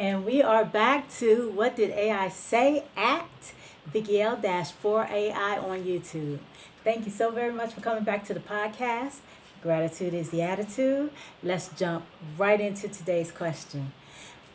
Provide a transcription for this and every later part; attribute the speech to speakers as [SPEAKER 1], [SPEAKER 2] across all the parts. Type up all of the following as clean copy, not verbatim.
[SPEAKER 1] And we are back to What Did AI Say at Vicky L-4AI on YouTube. Thank you so very much for coming back to the podcast. Gratitude is the attitude. Let's jump right into today's question.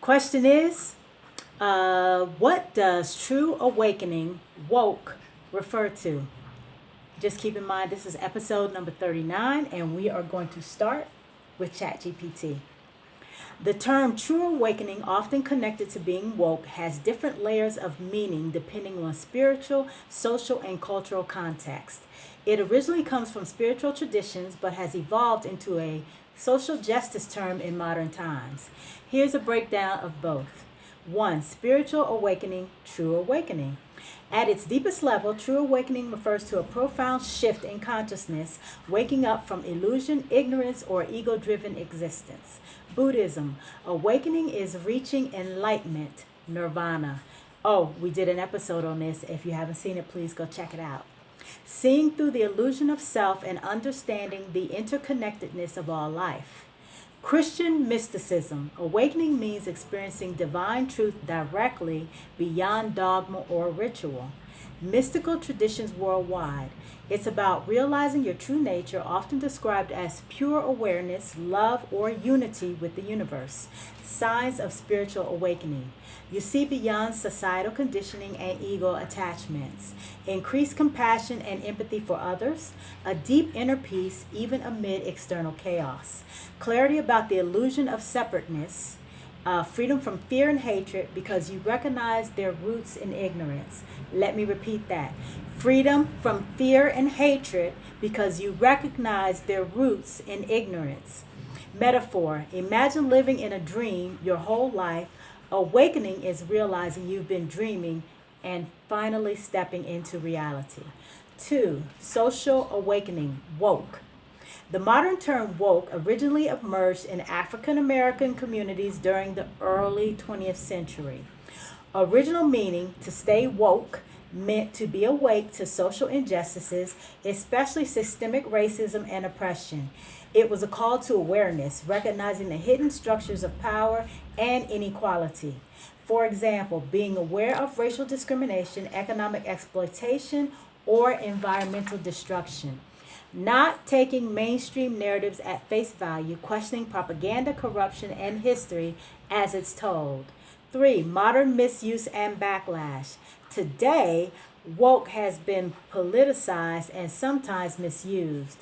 [SPEAKER 1] Question is, what does true awakening, woke, refer to? Just keep in mind this is episode number 39, and we are going to start with Chatgpt. The term true awakening, often connected to being woke, has different layers of meaning depending on spiritual, social, and cultural context. It originally comes from spiritual traditions but has evolved into a social justice term in modern times. Here's a breakdown of both. 1. Spiritual awakening, true awakening. At its deepest level, true awakening refers to a profound shift in consciousness, waking up from illusion, ignorance, or ego-driven existence. Buddhism, awakening is reaching enlightenment, nirvana. Oh, we did an episode on this. If you haven't seen it, please go check it out. Seeing through the illusion of self and understanding the interconnectedness of all life. Christian mysticism, awakening means experiencing divine truth directly beyond dogma or ritual. Mystical traditions worldwide. It's about realizing your true nature, often described as pure awareness, love, or unity with the universe. Signs of spiritual awakening. You see beyond societal conditioning and ego attachments. Increased compassion and empathy for others. A deep inner peace, even amid external chaos. Clarity about the illusion of separateness. Freedom from fear and hatred because you recognize their roots in ignorance. Let me repeat that. Freedom from fear and hatred because you recognize their roots in ignorance. Metaphor. Imagine living in a dream your whole life. Awakening is realizing you've been dreaming and finally stepping into reality. 2. Social awakening, woke. The modern term woke originally emerged in African American communities during the early 20th century. Original meaning, to stay woke, meant to be awake to social injustices, especially systemic racism and oppression. It was a call to awareness, recognizing the hidden structures of power and inequality. For example, being aware of racial discrimination, economic exploitation, or environmental destruction. Not taking mainstream narratives at face value, questioning propaganda, corruption, and history as it's told. 3. Modern misuse and backlash. Today, woke has been politicized and sometimes misused.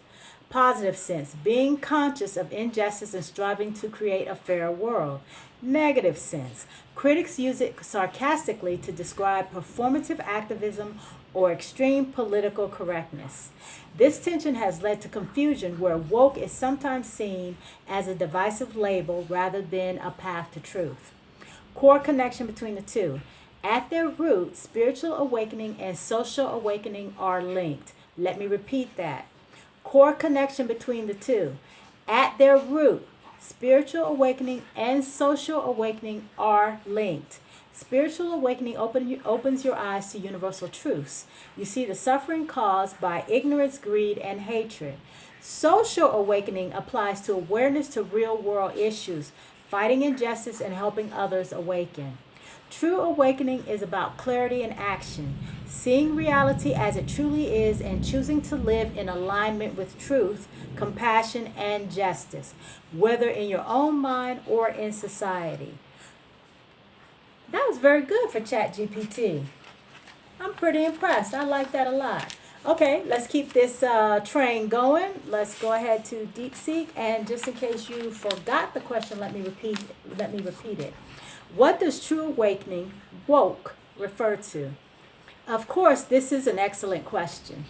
[SPEAKER 1] Positive sense, being conscious of injustice and striving to create a fair world. Negative sense, critics use it sarcastically to describe performative activism or extreme political correctness. This tension has led to confusion where woke is sometimes seen as a divisive label rather than a path to truth. Core connection between the two. At their root, spiritual awakening and social awakening are linked. Let me repeat that. Core connection between the two. At their root, spiritual awakening and social awakening are linked. Spiritual awakening opens your eyes to universal truths. You see the suffering caused by ignorance, greed, and hatred. Social awakening applies to awareness to real-world issues, fighting injustice, and helping others awaken. True awakening is about clarity and action, seeing reality as it truly is and choosing to live in alignment with truth, compassion, and justice, whether in your own mind or in society. That was very good for ChatGPT. I'm pretty impressed. I like that a lot. Okay, let's keep this train going. Let's go ahead to Deepseek, and just in case you forgot the question, let me repeat it. What does true awakening, woke, refer to? Of course, this is an excellent question.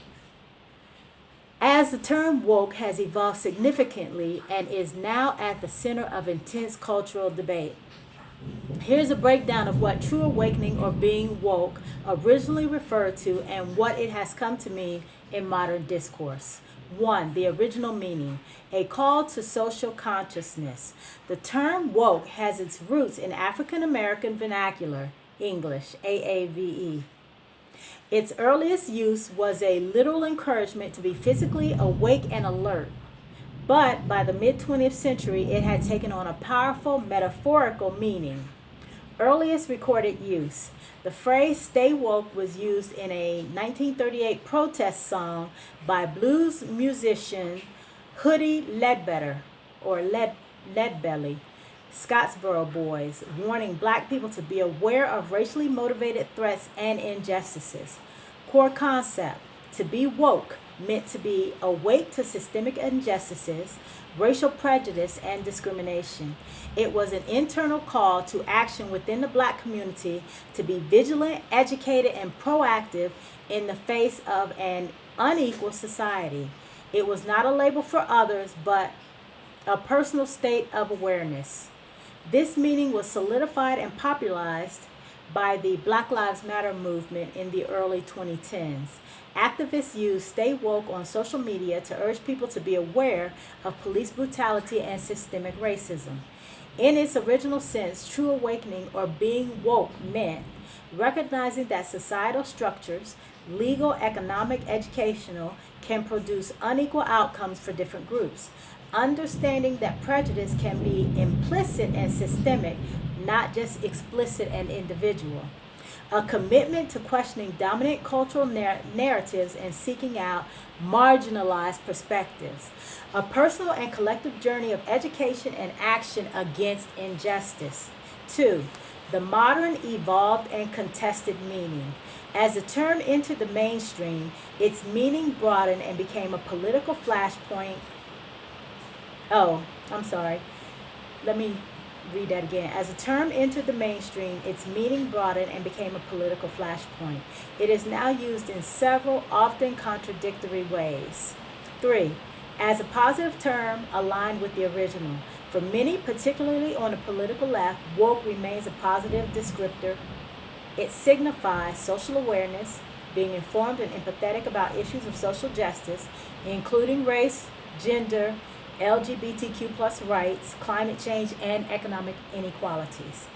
[SPEAKER 1] As the term woke has evolved significantly and is now at the center of intense cultural debate. Here's a breakdown of what true awakening or being woke originally referred to and what it has come to mean in modern discourse. 1. The original meaning, a call to social consciousness. The term woke has its roots in African American vernacular, English, AAVE. Its earliest use was a literal encouragement to be physically awake and alert. But by the mid-20th century, it had taken on a powerful metaphorical meaning. Earliest recorded use. The phrase stay woke was used in a 1938 protest song by blues musician Hoodie Ledbetter or Leadbelly, Scottsboro Boys, warning black people to be aware of racially motivated threats and injustices. Core concept: to be woke meant to be awake to systemic injustices, racial prejudice, and discrimination. It was an internal call to action within the black community to be vigilant, educated, and proactive in the face of an unequal society. It was not a label for others, but a personal state of awareness. This meaning was solidified and popularized by the Black Lives Matter movement in the early 2010s. Activists used Stay Woke on social media to urge people to be aware of police brutality and systemic racism. In its original sense, true awakening or being woke meant recognizing that societal structures, legal, economic, educational, can produce unequal outcomes for different groups. Understanding that prejudice can be implicit and systemic, not just explicit and individual. A commitment to questioning dominant cultural narratives and seeking out marginalized perspectives. A personal and collective journey of education and action against injustice. 2. The modern, evolved, and contested meaning. As the term entered the mainstream, its meaning broadened and became a political flashpoint. Let me read that again. As the term entered the mainstream, its meaning broadened and became a political flashpoint. It is now used in several, often contradictory ways. 3. As a positive term aligned with the original. For many, particularly on the political left, woke remains a positive descriptor. It signifies social awareness, being informed and empathetic about issues of social justice, including race, gender, LGBTQ plus rights, climate change, and economic inequalities.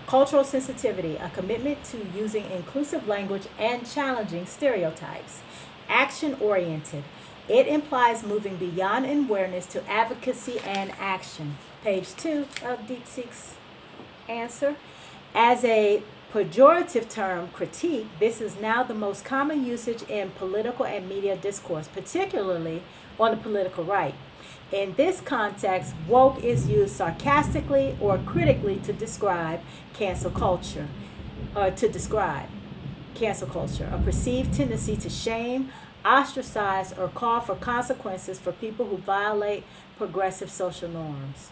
[SPEAKER 1] Cultural sensitivity, a commitment to using inclusive language and challenging stereotypes. Action oriented, it implies moving beyond awareness to advocacy and action. Page 2 of Deepseek's answer. As a pejorative term, critique, this is now the most common usage in political and media discourse, particularly on the political right. In this context, woke is used sarcastically or critically to describe cancel culture, a perceived tendency to shame, ostracize, or call for consequences for people who violate progressive social norms.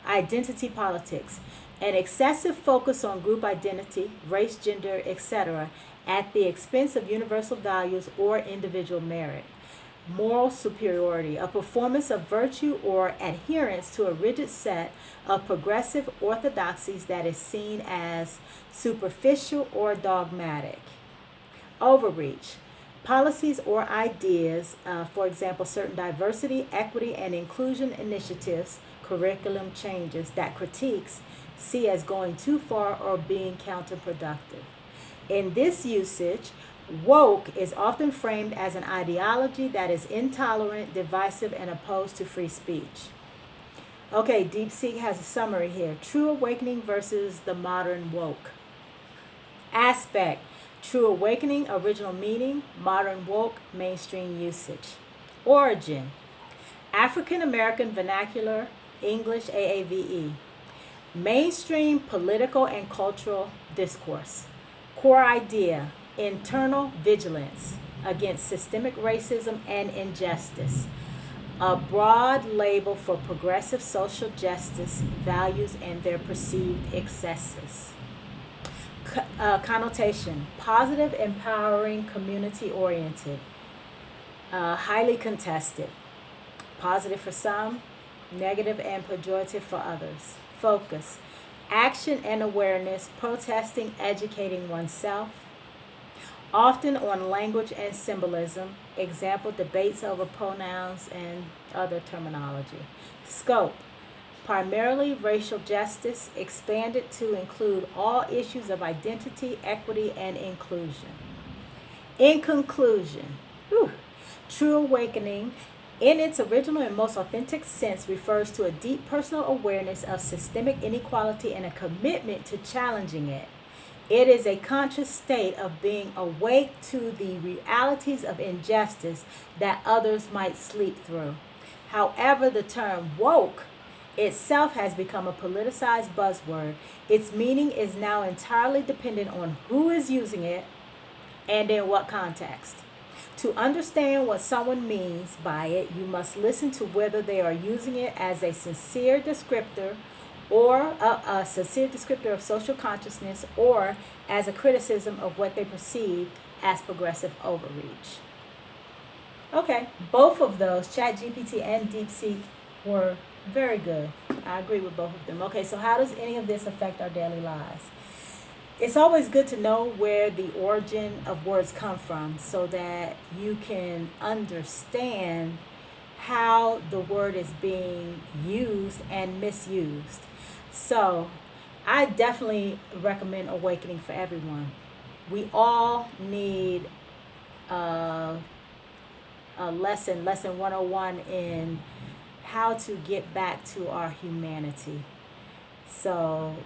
[SPEAKER 1] Identity politics, an excessive focus on group identity, race, gender, etc., at the expense of universal values or individual merit. Moral superiority, a performance of virtue or adherence to a rigid set of progressive orthodoxies that is seen as superficial or dogmatic. Overreach, policies or ideas, for example, certain diversity, equity, and inclusion initiatives, curriculum changes that critiques see as going too far or being counterproductive. In this usage, woke is often framed as an ideology that is intolerant, divisive, and opposed to free speech. Okay, Deepseek has a summary here. True awakening versus the modern woke. Aspect: true awakening, original meaning, modern woke, mainstream usage. Origin: African American vernacular, English AAVE. Mainstream political and cultural discourse. Core idea: internal vigilance against systemic racism and injustice. A broad label for progressive social justice values and their perceived excesses. Connotation: positive, empowering, community oriented. Highly contested. Positive for some, negative and pejorative for others. Focus: action and awareness, protesting, educating oneself. Often on language and symbolism, example, debates over pronouns and other terminology. Scope: primarily racial justice, expanded to include all issues of identity, equity, and inclusion. In conclusion, true awakening in its original and most authentic sense, refers to a deep personal awareness of systemic inequality and a commitment to challenging it. It is a conscious state of being awake to the realities of injustice that others might sleep through. However, the term woke itself has become a politicized buzzword. Its meaning is now entirely dependent on who is using it and in what context. To understand what someone means by it, you must listen to whether they are using it as a sincere descriptor or a sincere descriptor of social consciousness or as a criticism of what they perceive as progressive overreach. Okay, both of those, ChatGPT and Deepseek, were very good. I agree with both of them. Okay, so how does any of this affect our daily lives? It's always good to know where the origin of words come from so that you can understand how the word is being used and misused. So I definitely recommend Awakening for everyone. We all need a lesson 101 in how to get back to our humanity. So,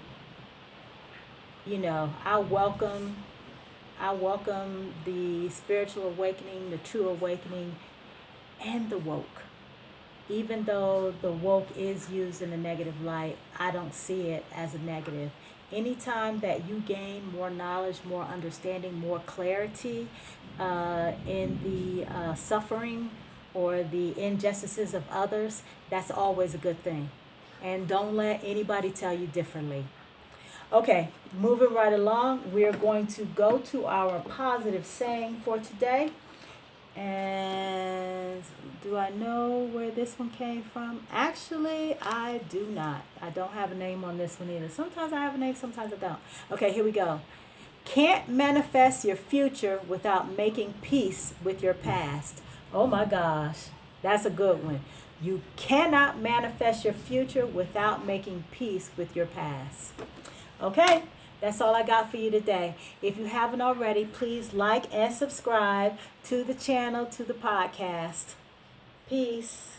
[SPEAKER 1] I welcome the spiritual awakening, the true awakening, and the woke. Even though the woke is used in a negative light, I don't see it as a negative. Anytime that you gain more knowledge, more understanding, more clarity in the suffering or the injustices of others, that's always a good thing. And don't let anybody tell you differently. Okay, moving right along, we're going to go to our positive saying for today. And do I know where this one came from? Actually, I do not. I don't have a name on this one either. Sometimes I have a name, sometimes I don't. Okay, here we go. Can't manifest your future without making peace with your past. Oh my gosh, that's a good one. You cannot manifest your future without making peace with your past. Okay, that's all I got for you today. If you haven't already, please like and subscribe to the channel, to the podcast. Peace.